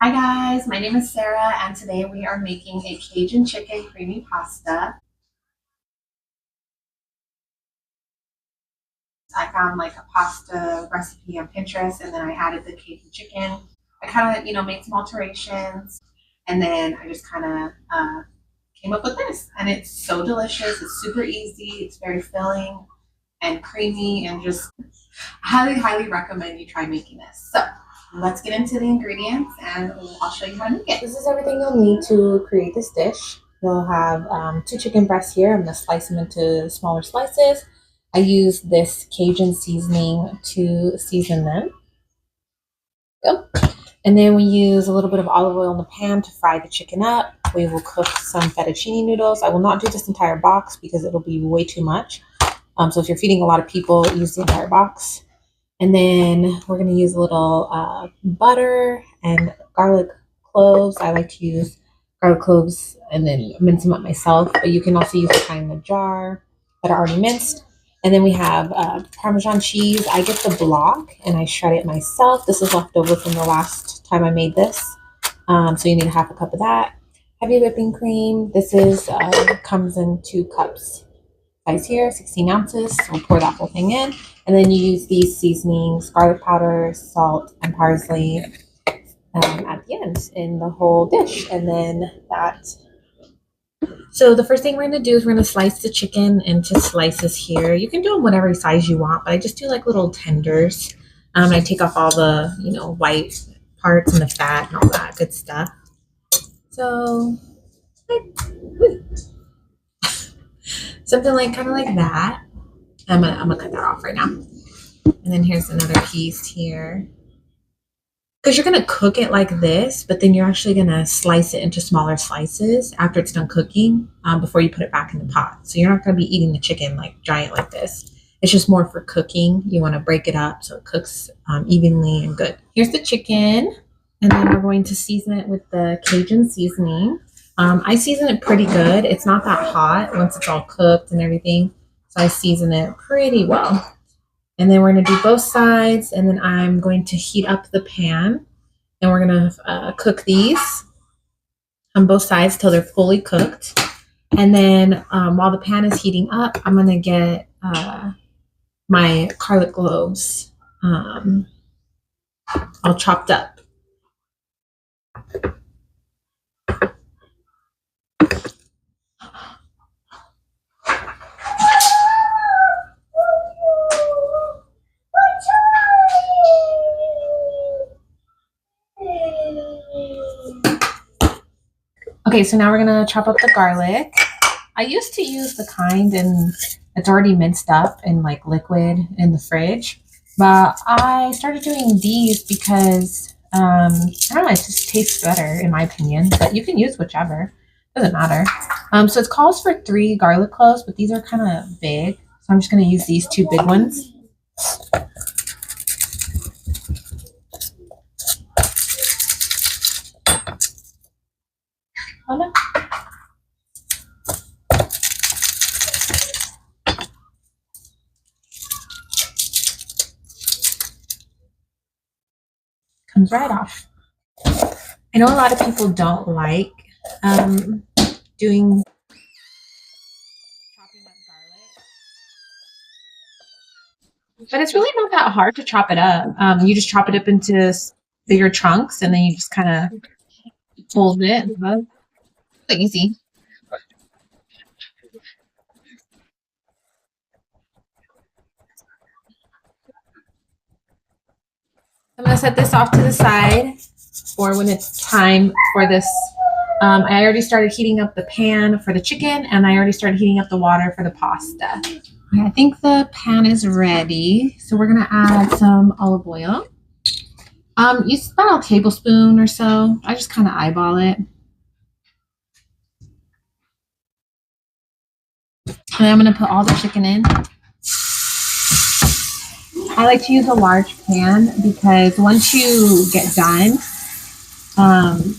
Hi guys, my name is Sarah and today we are making a Cajun Chicken Creamy Pasta. I found like a pasta recipe on Pinterest and then I added the Cajun chicken. I kind of, made some alterations and then I just kind of came up with this and it's so delicious. It's super easy. It's very filling and creamy and just highly recommend you try making this. So let's get into the ingredients and I'll show you how to make it. This is everything you'll need to create this dish. You'll have two chicken breasts here. I'm going to slice them into smaller slices. I use this Cajun seasoning to season them. Go. And then we use a little bit of olive oil in the pan to fry the chicken up. We will cook some fettuccine noodles. I will not do this entire box because it'll be way too much. So if you're feeding a lot of people, use the entire box. And then we're going to use a little butter and garlic cloves. I like to use garlic cloves and then mince them up myself, but you can also use the kind in the jar that are already minced. And then we have Parmesan cheese. I get the block and I shred it myself. This is left over from the last time I made this. So you need half a cup of that. Heavy whipping cream. This is comes in 2 cups size here, 16 ounces. So we'll pour that whole thing in. And then you use these seasonings, garlic powder, salt, and parsley at the end in the whole dish. And then that. So the first thing we're going to do is we're going to slice the chicken into slices here. You can do them whatever size you want, but I just do like little tenders. I take off all the, white parts and the fat and all that good stuff. So something like kind of like that. I'm gonna cut that off right now. And then here's another piece here. Because you're gonna cook it like this, but then you're actually gonna slice it into smaller slices after it's done cooking, before you put it back in the pot. So you're not gonna be eating the chicken like giant like this. It's just more for cooking. You want to break it up so it cooks evenly and good. Here's the chicken, and then we're going to season it with the Cajun seasoning. I season it pretty good. It's not that hot once it's all cooked and everything. So I season it pretty well. And then we're going to do both sides. And then I'm going to heat up the pan. And we're going to cook these on both sides till they're fully cooked. And then while the pan is heating up, I'm going to get my garlic cloves all chopped up. Okay, so now we're gonna chop up the garlic. I used to use the kind and it's already minced up in like liquid in the fridge, but I started doing these because I don't know, it just tastes better in my opinion. But you can use whichever, doesn't matter. So it calls for 3 garlic cloves, but these are kind of big, so I'm just gonna use these 2 big ones. Hola. Comes right off. I know a lot of people don't like doing chopping up garlic, but it's really not that hard to chop it up. You just chop it up into bigger chunks, and then you just kind of fold it. It's easy. I'm gonna set this off to the side for when it's time for this. I already started heating up the pan for the chicken, and I already started heating up the water for the pasta. I think the pan is ready, so we're gonna add some olive oil. Use about a tablespoon or so. I just kind of eyeball it. And I'm gonna put all the chicken in. I like to use a large pan because once you get done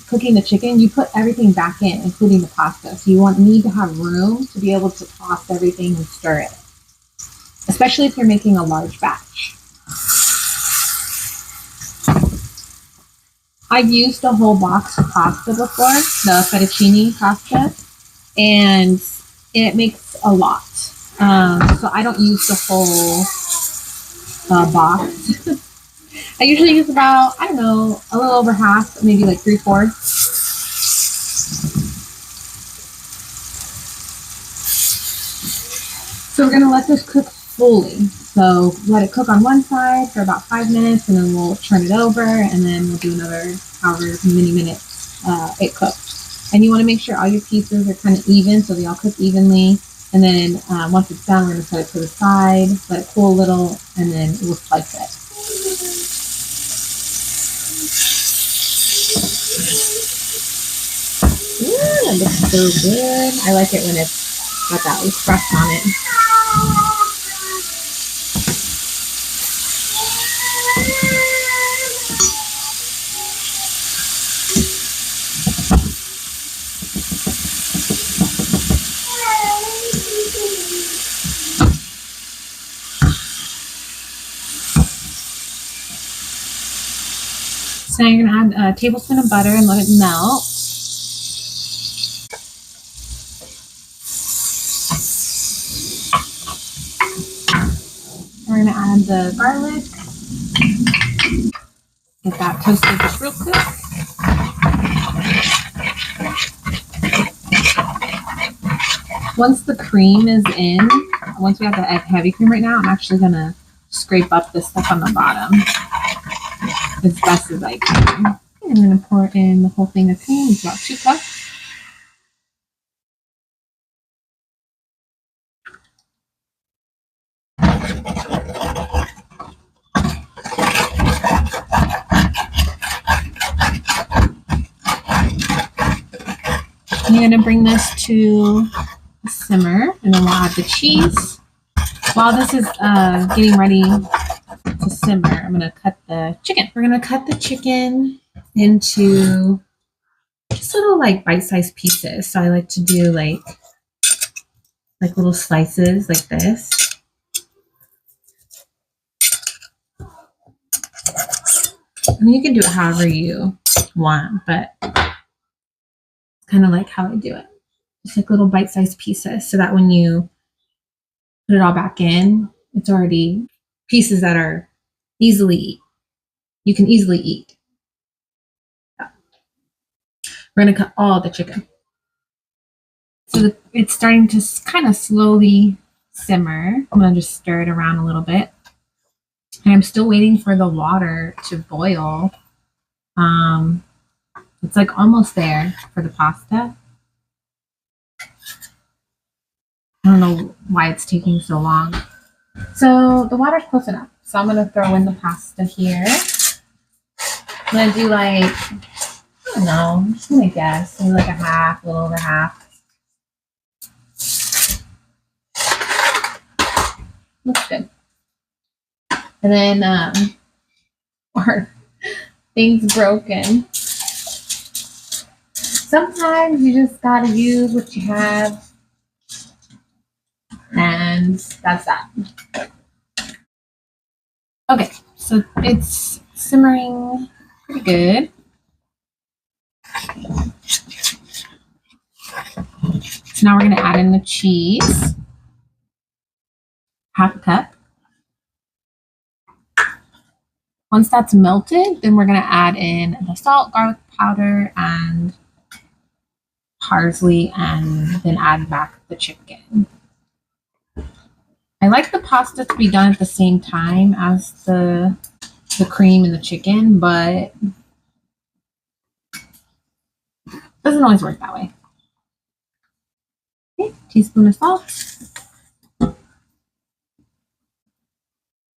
cooking the chicken, you put everything back in, including the pasta. So you need to have room to be able to toss everything and stir it, especially if you're making a large batch. I've used the whole box of pasta before, the fettuccine pasta, and it makes a lot. So I don't use the whole box. I usually use about, I don't know, a little over half, maybe like 3/4. So we're gonna let this cook fully. So let it cook on one side for about 5 minutes, and then we'll turn it over, and then we'll do another however many minutes it cooks. And you want to make sure all your pieces are kind of even, so they all cook evenly. And then once it's done, we're gonna set it to the side, let it cool a little, and then we'll slice it. Ooh, that looks so good. I like it when it's got that little crust on it. So now you're going to add a tablespoon of butter and let it melt. We're going to add the garlic. Get that toasted just real quick. Once the cream is in, once we have the heavy cream right now, I'm actually going to scrape up this stuff on the bottom as best as I can. I'm going to pour in the whole thing of cream. It's about 2 cups. I'm going to bring this to a simmer, and then we'll add the cheese. While this is getting ready to simmer, I'm going to cut the chicken. We're going to cut the chicken into just little like bite-sized pieces. So I like to do like little slices like this. I mean, you can do it however you want, but it's kind of like how I do it. Just like little bite-sized pieces, so that when you put it all back in, it's already pieces that are you can easily eat. We're going to cut all the chicken. So it's starting to kind of slowly simmer. I'm going to just stir it around a little bit. And I'm still waiting for the water to boil. It's like almost there for the pasta. I don't know why it's taking so long. So the water's close enough. So I'm going to throw in the pasta here. I'm going to do like, I don't know, I'm just going to guess. Maybe like a little over half. Looks good. And then our thing's broken. Sometimes you just gotta use what you have, and that's that. Okay, so it's simmering pretty good. So now we're gonna add in the cheese, half a cup. Once that's melted, then we're gonna add in the salt, garlic powder, and parsley, and then add back the chicken. I like the pasta to be done at the same time as the cream and the chicken, but it doesn't always work that way. Okay, teaspoon of salt,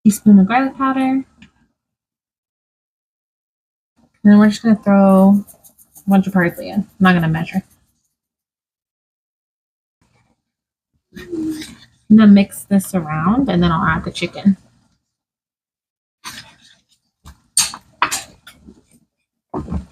teaspoon of garlic powder, and then we're just gonna throw a bunch of parsley in. I'm not gonna measure. I'm gonna mix this around, and then I'll add the chicken. And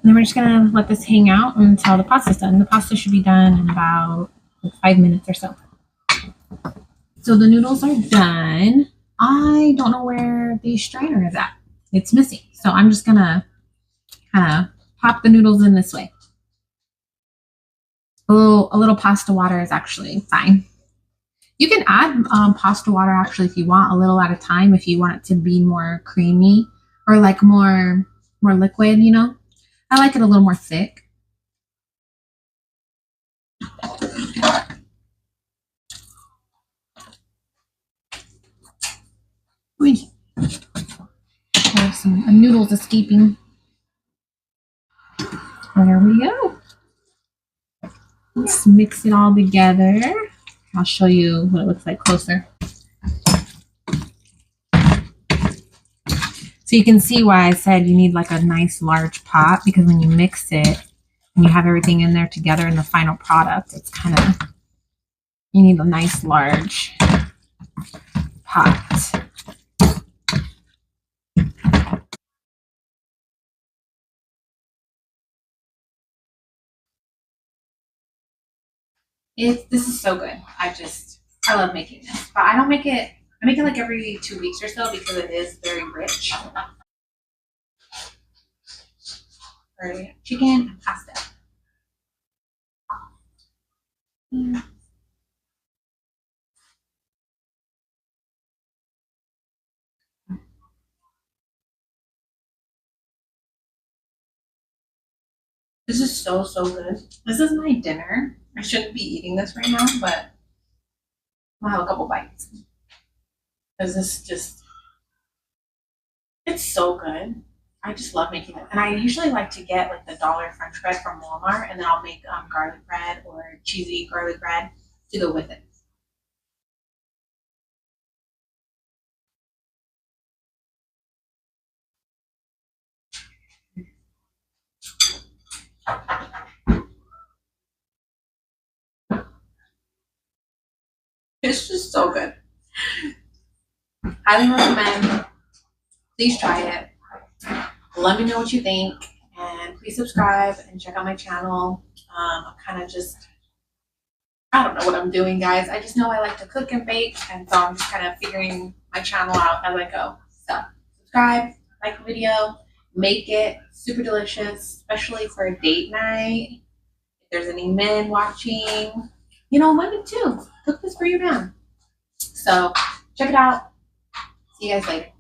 then we're just gonna let this hang out until the pasta's done. The pasta should be done in about like 5 minutes or so. So the noodles are done. I don't know where the strainer is at. It's missing. So I'm just gonna kind of pop the noodles in this way. A little pasta water is actually fine. You can add pasta water actually if you want, a little at a time, if you want it to be more creamy or like more liquid, you know. I like it a little more thick. There's some noodles escaping. There we go. Let's mix it all together. I'll show you what it looks like closer. So you can see why I said you need like a nice large pot, because when you mix it and you have everything in there together in the final product, it's kind of, you need a nice large pot. This is so good. I love making this, but I make it like every 2 weeks or so because it is very rich. Chicken and pasta. This is so good. This is my dinner. I shouldn't be eating this right now, but I'll have a couple bites. Because it's so good. I just love making it. And I usually like to get like the dollar French bread from Walmart, and then I'll make garlic bread or cheesy garlic bread to go with it. It's just so good. Highly recommend. Please try it. Let me know what you think, and please subscribe and check out my channel. I'm kind of I don't know what I'm doing, guys. I just know I like to cook and bake, and so I'm just kind of figuring my channel out as I go. So subscribe, like the video, make it super delicious, especially for a date night. If there's any men watching, women too. Cook this for your man. So check it out. See you guys later.